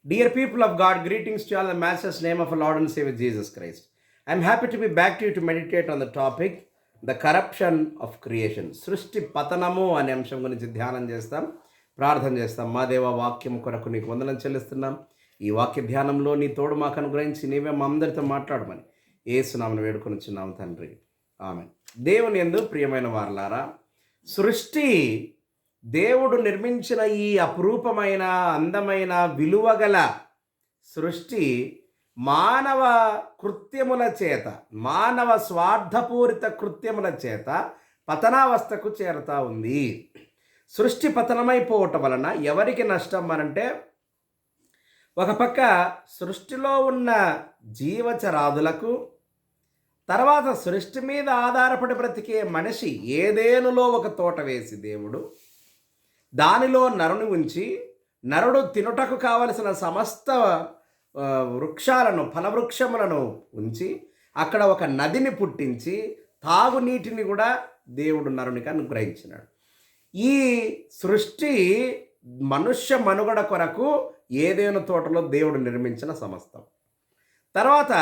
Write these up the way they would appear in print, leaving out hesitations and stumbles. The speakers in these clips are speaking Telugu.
Dear people of God, greetings to all in the Master's name of our Lord and Savior Jesus Christ. I am happy to be back to you to meditate on the topic, the corruption of creation. సృష్టి పతనము అనే అంశం గురించి ధ్యానం చేస్తాం, ప్రార్థన చేస్తాం. మా దేవ వాక్యం కొరకు నీకు వందనం చెల్లిస్తున్నాం. ఈ వాక్య ధ్యానంలో నీ తోడు మాకు అనుగ్రహించి నీవే మా అందరితో మాట్లాడమని యేసునామమున వేడుకొనుచున్నాము తండ్రి. ఆమేన్. దేవుని యందు ప్రియమైన వారలారా, సృష్టి దేవుడు నిర్మించిన ఈ అపురూపమైన అందమైన విలువగల సృష్టి మానవ కృత్యముల చేత, మానవ స్వార్థపూరిత కృత్యముల చేత పతనావస్థకు చేరుతా ఉంది. సృష్టి పతనమైపోవటం వలన ఎవరికి నష్టం అనంటే, ఒక పక్క సృష్టిలో ఉన్న జీవచరాదులకు, తర్వాత సృష్టి మీద ఆధారపడి బ్రతికే మనిషి ఏదేనులో ఒక తోట వేసి దేవుడు దానిలో నరుని ఉంచి, నరుడు తినుటకు కావలసిన సమస్త వృక్షాలను, ఫలవృక్షములను ఉంచి, అక్కడ ఒక నదిని పుట్టించి తాగునీటిని కూడా దేవుడు నరునికి అనుగ్రహించినాడు. ఈ సృష్టి మనుష్య మనుగడ కొరకు ఏదేను తోటలో దేవుడు నిర్మించిన సమస్తం. తర్వాత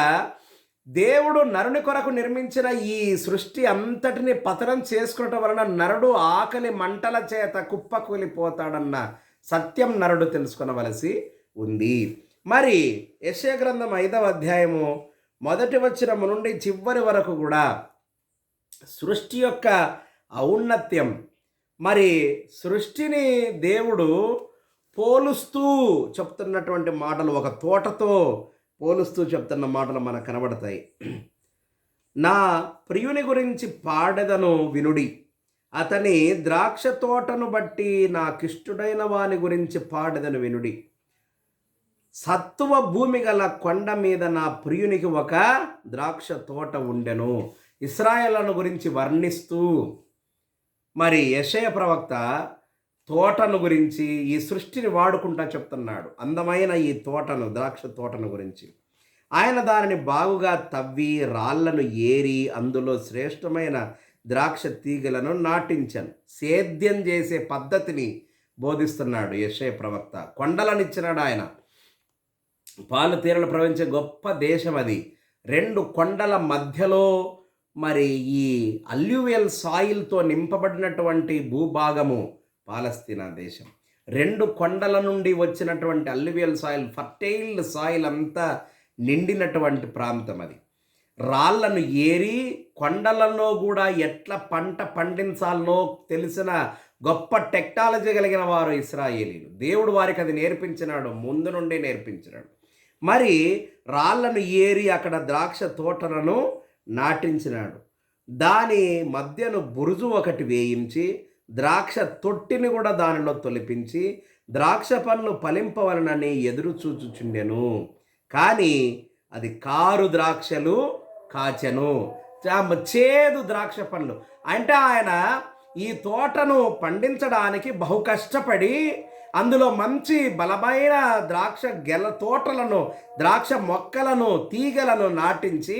దేవుడు నరుని కొరకు నిర్మించిన ఈ సృష్టి అంతటిని పతనం చేసుకోవటం వలన నరుడు ఆకలి మంటల చేత కుప్పకూలిపోతాడన్న సత్యం నరుడు తెలుసుకొనవలసి ఉంది. మరి యెషయా గ్రంథం 5వ అధ్యాయము 1వ వచనము నుండి చివరి వరకు కూడా సృష్టి యొక్క ఔన్నత్యం, మరి సృష్టిని దేవుడు పోలుస్తూ చెప్తున్నటువంటి మాటలు, ఒక తోటతో పోలుస్తూ చెప్తున్న మాటలు మనకు కనబడతాయి. నా ప్రియుని గురించి పాడెదను వినుడి, అతని ద్రాక్ష తోటను బట్టి నాకిష్టుడైన వాని గురించి పాడెదను వినుడి. సత్తువ భూమి గల కొండ మీద నా ప్రియునికి ఒక ద్రాక్ష తోట ఉండెను. ఇశ్రాయేలును గురించి వర్ణిస్తూ మరి యెషయా ప్రవక్త తోటను గురించి, ఈ సృష్టిని వాడుకుంటా చెప్తున్నాడు. అందమైన ఈ తోటను, ద్రాక్ష తోటను గురించి ఆయన దానిని బాగుగా తవ్వి రాళ్లను ఏరి అందులో శ్రేష్టమైన ద్రాక్ష తీగలను నాటించాను. సేద్యం చేసే పద్ధతిని బోధిస్తున్నాడు యెషయా ప్రవక్త. కొండలనిచ్చినాడు ఆయన. పాలు తీరలు ప్రవహించే గొప్ప దేశం అది. 2 కొండల మధ్యలో మరి ఈ అల్యూవియల్ సాయిల్తో నింపబడినటువంటి భూభాగము పాలస్తీనా దేశం. 2 కొండల నుండి వచ్చినటువంటి అల్యూవియల్ సాయిల్, ఫర్టైల్ సాయిల్ అంతా నిండినటువంటి ప్రాంతం అది. రాళ్లను ఏరి కొండలలో కూడా ఎట్లా పంట పండించాలనో తెలిసిన గొప్ప టెక్నాలజీ కలిగిన వారు ఇశ్రాయేలీలు. దేవుడు వారికి అది నేర్పించినాడు, ముందు నుండి నేర్పించినాడు. మరి రాళ్లను ఏరి అక్కడ ద్రాక్ష తోటలను నాటించినాడు. దాని మధ్యను బురుజు ఒకటి వేయించి ద్రాక్ష తొట్టిని కూడా దానిలో తొలిపించి ద్రాక్ష పండ్లు ఫలింపవలనని ఎదురు చూచుచుండెను. కానీ అది కారు ద్రాక్షలు కాచెను, చేదు ద్రాక్ష పండ్లు. అంటే ఆయన ఈ తోటను పండించడానికి బహు కష్టపడి అందులో మంచి బలమైన ద్రాక్ష తోటలను, ద్రాక్ష మొక్కలను, తీగలను నాటించి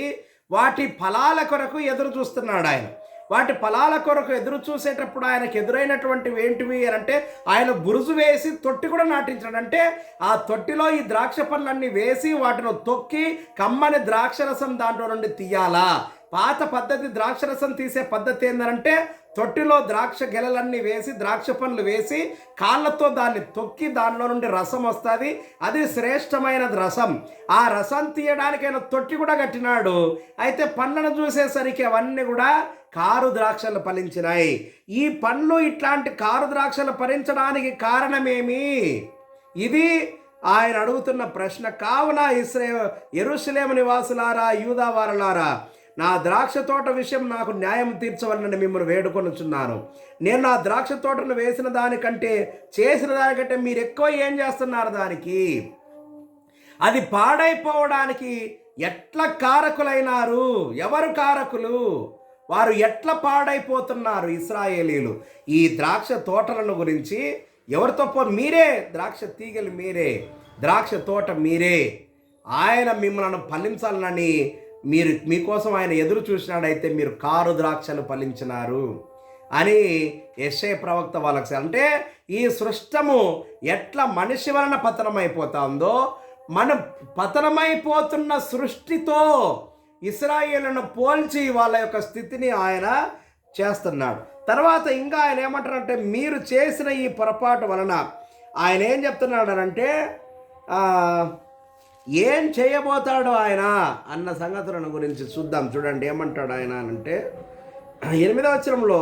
వాటి ఫలాల కొరకు ఎదురు చూస్తున్నాడు ఆయన. వాటి ఫలాల కొరకు ఎదురు చూసేటప్పుడు ఆయనకు ఎదురైనటువంటివి ఏంటివి అని అంటే, ఆయన బురుజు వేసి తొట్టి కూడా నాటించాడు. అంటే ఆ తొట్టిలో ఈ ద్రాక్ష పండ్లన్నీ వేసి వాటిని తొక్కి కమ్మని ద్రాక్షరసం దాంట్లో నుండి తీయాలా. పాత పద్ధతి ద్రాక్షరసం తీసే పద్ధతి ఏంటంటే, తొట్టిలో ద్రాక్ష గెలలన్నీ వేసి, ద్రాక్ష పండ్లు వేసి కాళ్ళతో దాన్ని తొక్కి దానిలో నుండి రసం వస్తుంది. అది శ్రేష్టమైన రసం. ఆ రసం తీయడానికి ఆయన తొట్టి కూడా కట్టినాడు. అయితే పండ్లను చూసేసరికి అవన్నీ కూడా కారు ద్రాక్షలు ఫలించినాయి. ఈ పండ్లు ఇట్లాంటి కారు ద్రాక్షలు ఫలించడానికి కారణమేమి? ఇది ఆయన అడుగుతున్న ప్రశ్న. కావున యెరూషలేము నివాసులారా, యూదా వారలారా, నా ద్రాక్ష తోట విషయం నాకు న్యాయం తీర్చవలనని మిమ్మల్ని వేడుకొనుచున్నాను. నేను నా ద్రాక్ష తోటను వేసిన దానికంటే, చేసిన దానికంటే మీరు ఎక్కువ ఏం చేస్తున్నారు దానికి? అది పాడైపోవడానికి ఎట్లా కారకులైనారు? ఎవరు కారకులు? వారు ఎట్లా పాడైపోతున్నారు ఇశ్రాయేలీలు? ఈ ద్రాక్ష తోటలను గురించి ఎవరు తప్ప? మీరే. ద్రాక్ష తీగలు మీరే, ద్రాక్ష తోట మీరే. ఆయన మిమ్మల్ని ఫలించాలని మీకోసం ఆయన ఎదురు చూసినాడైతే మీరు కారు ద్రాక్షలు ఫలించినారు. అని యెషయా ప్రవక్త వాళ్ళకి అంటే ఈ సృష్టము ఎట్లా మనిషి వలన పతనమైపోతుందో మనం పతనమైపోతున్న సృష్టితో ఇశ్రాయేలును పోల్చి వాళ్ళ యొక్క స్థితిని ఆయన చేస్తున్నాడు. తర్వాత ఇంకా ఆయన ఏమంటారంటే మీరు చేసిన ఈ పొరపాటు వలన ఆయన ఏం చెప్తున్నాడనంటే ఏం చేయబోతాడు ఆయన అన్న సంగతులను గురించి చూద్దాం. చూడండి ఏమంటాడు ఆయన అంటే 8వ వచనంలో,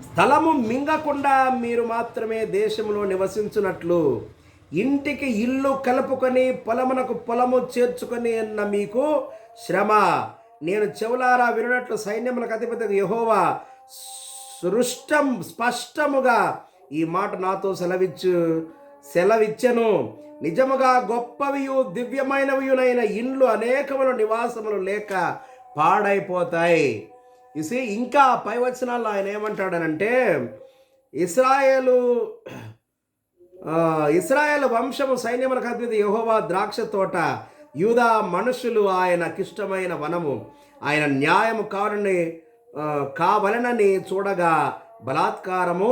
స్థలము మింగకుండా మీరు మాత్రమే దేశంలో నివసించున్నట్లు ఇంటికి ఇల్లు కలుపుకొని పొలమునకు పొలము చేర్చుకొని అన్న మీకు శ్రమ నేను చెవులారా వినున్నట్లు సైన్యములకు అధిపతి యెహోవా స్పష్టముగా ఈ మాట నాతో సెలవిచ్చెను. నిజముగా గొప్పవియు దివ్యమైనవియునైన ఇండ్లు అనేకములు నివాసములు లేక పాడైపోతాయి. ఇసి ఇంకా పై వచనాల్లో ఆయన ఏమంటాడనంటే ఇశ్రాయేలు వంశము సైన్యములకు అధిపతి యెహోవా ద్రాక్ష తోట, యూదా మనుషులు ఆయనకిష్టమైన వనము. ఆయన న్యాయము కావలనని చూడగా బలాత్కారము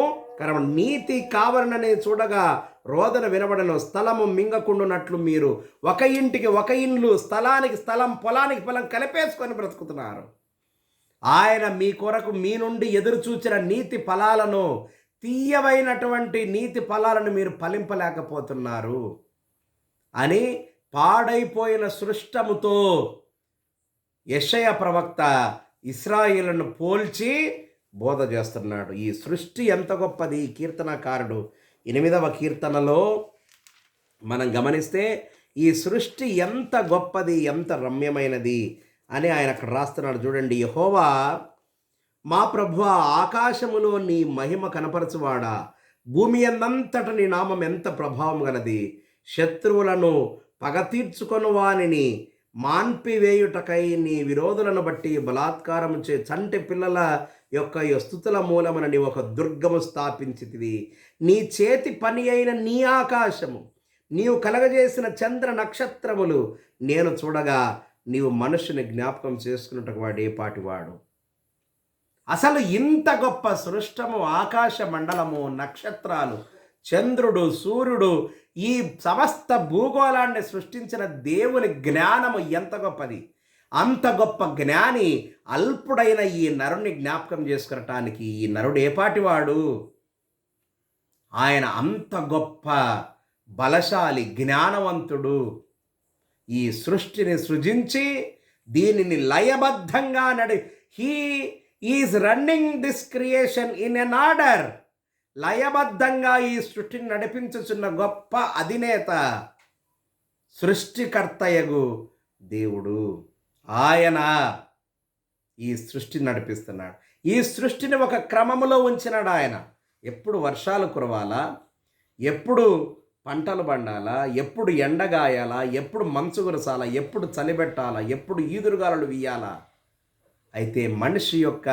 నీతి కావలనని చూడగా రోదన వినబడను. స్థలము మింగకుండునట్లు మీరు ఒక ఇంటికి ఒక ఇండ్లు, స్థలానికి స్థలం, పొలానికి పొలం కలిపేసుకొని బ్రతుకుతున్నారు. ఆయన మీ కొరకు మీ నుండి ఎదురు చూచిన నీతి ఫలాలను, తీయవైనటువంటి నీతి ఫలాలను మీరు ఫలింపలేకపోతున్నారు అని పాడైపోయిన సృష్టముతో యెషయా ప్రవక్త ఇశ్రాయేలును పోల్చి బోధ చేస్తున్నాడు. ఈ సృష్టి ఎంత గొప్పది. ఈ కీర్తనకారుడు 8వ కీర్తనలో మనం గమనిస్తే ఈ సృష్టి ఎంత గొప్పది, ఎంత రమ్యమైనది అని ఆయన అక్కడ రాస్తున్నాడు. చూడండి, యెహోవా మా ప్రభువా, ఆకాశములో నీ మహిమ కనపరచువాడా, భూమి ఎందంతట నీ నామం ఎంత ప్రభావం గలది. శత్రువులను పగ తీర్చుకొని వానిని మాన్పివేయుటకై నీ విరోధులను బట్టి బలాత్కారము చంటి పిల్లల యొక్క స్థుతుల మూలమున నీ ఒక దుర్గము స్థాపించితివి. నీ చేతి పని అయిన నీ ఆకాశము, నీవు కలగజేసిన చంద్ర నక్షత్రములు నేను చూడగా నీవు మనుషుని జ్ఞాపకం చేసుకున్నట్టు వాడే పాటివాడు. అసలు ఇంత గొప్ప సృష్టము, ఆకాశ మండలము, నక్షత్రాలు, చంద్రుడు, సూర్యుడు, ఈ సమస్త భూగోళాన్ని సృష్టించిన దేవుని జ్ఞానము ఎంత గొప్పది. అంత గొప్ప జ్ఞాని అల్పుడైన ఈ నరుని జ్ఞాపకం చేసుకునటానికి ఈ నరుడు ఏపాటివాడు? ఆయన అంత గొప్ప బలశాలి, జ్ఞానవంతుడు. ఈ సృష్టిని సృజించి దీనిని లయబద్ధంగా he is running this creation in an order. లయబద్ధంగా ఈ సృష్టిని నడిపించుచున్న గొప్ప అధినేత, సృష్టికర్తయగు దేవుడు. ఆయన ఈ సృష్టిని నడిపిస్తున్నాడు. ఈ సృష్టిని ఒక క్రమములో ఉంచినాడు ఆయన. ఎప్పుడు వర్షాలు కురవాలా, ఎప్పుడు పంటలు పండాలా, ఎప్పుడు ఎండగాయాలా, ఎప్పుడు మంచు కురసాలా, ఎప్పుడు చలిబెట్టాలా, ఎప్పుడు ఈదురుగాలులు వీయాలా. అయితే మనిషి యొక్క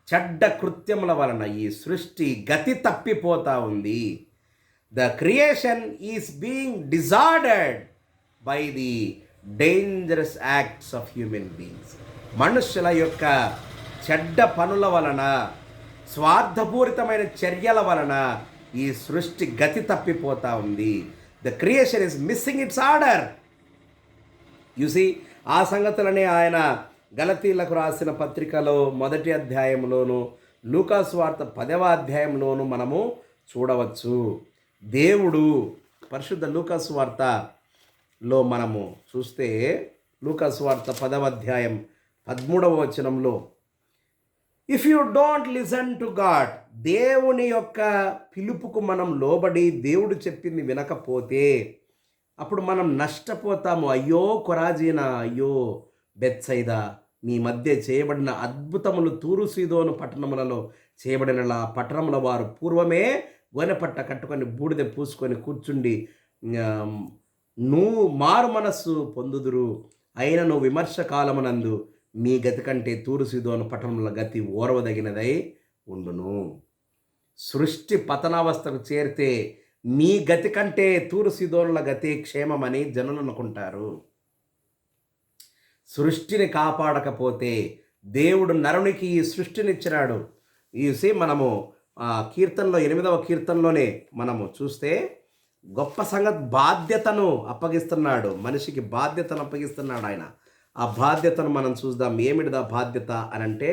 చెడ్డ కృత్యముల వలన ఈ సృష్టి గతి తప్పిపోతా ఉంది. The creation is being disordered by the dangerous acts of human beings. మనుషుల యొక్క చెడ్డ పనుల వలన, స్వార్థపూరితమైన చర్యల వలన ఈ సృష్టి గతి తప్పిపోతా ఉంది. The creation is missing it's order. You see ఆ సంగతులనే ఆయన గలతీలకు రాసిన పత్రికలో 1వ అధ్యాయంలోను, లూకా సువార్త 10వ అధ్యాయంలోను మనము చూడవచ్చు. దేవుడు పరిశుద్ధ లూకా సువార్తలో మనము చూస్తే, లూకా సువార్త 10వ అధ్యాయం 13వ వచనంలో, if you don't listen to God, దేవుని యొక్క పిలుపుకు మనం లోబడి దేవుడు చెప్పింది వినకపోతే అప్పుడు మనం నష్టపోతాము. అయ్యో కొరాజీనా, అయ్యో బెత్సైదా, మీ మధ్య చేయబడిన అద్భుతములు తూరు సీదోను పట్టణములలో చేయబడిన పట్టణముల వారు పూర్వమే గోనెపట్ట కట్టుకొని బూడిద పూసుకొని కూర్చుండి నువ్వు మారు మనస్సు పొందుదురు. అయినను విమర్శ కాలమునందు మీ గతి కంటే తూరు సీదోను పట్టణముల గతి ఓర్వదగినదై ఉండును. సృష్టి పతనావస్థకు చేరితే మీ గతి కంటే తూరు సీదోనుల గతి క్షేమమని జనులు అనుకుంటారు. సృష్టిని కాపాడకపోతే దేవుడు నరునికి ఈ సృష్టినిచ్చినాడు. మనము కీర్తనలో 8వ కీర్తనలోనే మనము చూస్తే గొప్ప సంగతి, బాధ్యతను అప్పగిస్తున్నాడు. మనిషికి బాధ్యతను అప్పగిస్తున్నాడు ఆయన. ఆ బాధ్యతను మనం చూద్దాం. ఏమిటిదా బాధ్యత అనంటే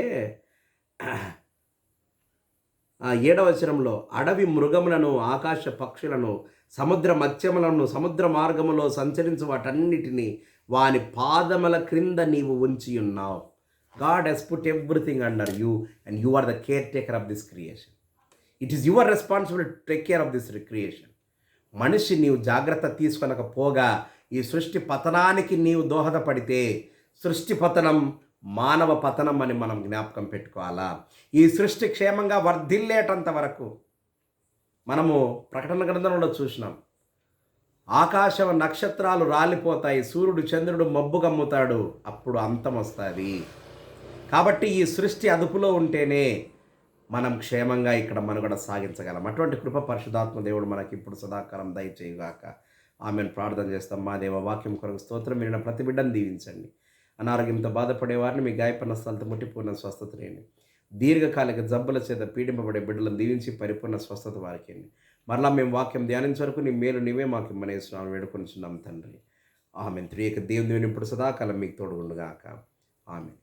7వ వచనంలో, అడవి మృగములను, ఆకాశ పక్షులను, సముద్ర మత్స్యములను, సముద్ర మార్గములో సంచరించు వాటన్నిటినీ వాని పాదముల క్రింద నీవు ఉంచి ఉన్నావు. God he's put everything under you and you are the caretaker of this creation. It is your responsibility to take care of this creation. మనిషి నీవు జాగ్రత్త తీసుకొనకపోగా ఈ సృష్టి పతనానికి నీవు దోహదపడితే, సృష్టి పతనం మానవ పతనం అని మనం జ్ఞాపకం పెట్టుకోవాలా. ఈ సృష్టి క్షేమంగా వర్ధిల్లేటంత వరకు మనము ప్రకటన గ్రంథంలో చూసినాం. ఆకాశం నక్షత్రాలు రాలిపోతాయి, సూర్యుడు చంద్రుడు మబ్బు కమ్ముతాడు, అప్పుడు అంతం వస్తుంది. కాబట్టి ఈ సృష్టి అదుపులో ఉంటేనే మనం క్షేమంగా ఇక్కడ మనుగడ సాగించగలం. అటువంటి కృప పరిశుద్ధాత్మ దేవుడు మనకి ఇప్పుడు సదాకాలం దయచేయుగాక. ఆమెను ప్రార్థన చేస్తాం. మా దేవ, వాక్యం కొరకు స్తోత్రం. మీరు ప్రతి బిడ్డను దీవించండి. అనారోగ్యంతో బాధపడే వారిని మీ గాయపడిన స్థలంతో ముట్టిపూర్ణ స్వస్థతనేయండి. దీర్ఘకాలిక జబ్బుల చేత పీడింపబడే బిడ్డలను దీవించి పరిపూర్ణ స్వస్థత వారికి. మరలా మేము వాక్యం ధ్యానించే వరకు నీ మేలు నీవే మాకు ఇమ్మనేస్తున్నాను వేడుకొనిచున్నాం తండ్రి. ఆమెన్. త్రియక దేవుని ఇప్పుడు సదాకాలం మీకు తోడుగుండుగాక. ఆమెన్.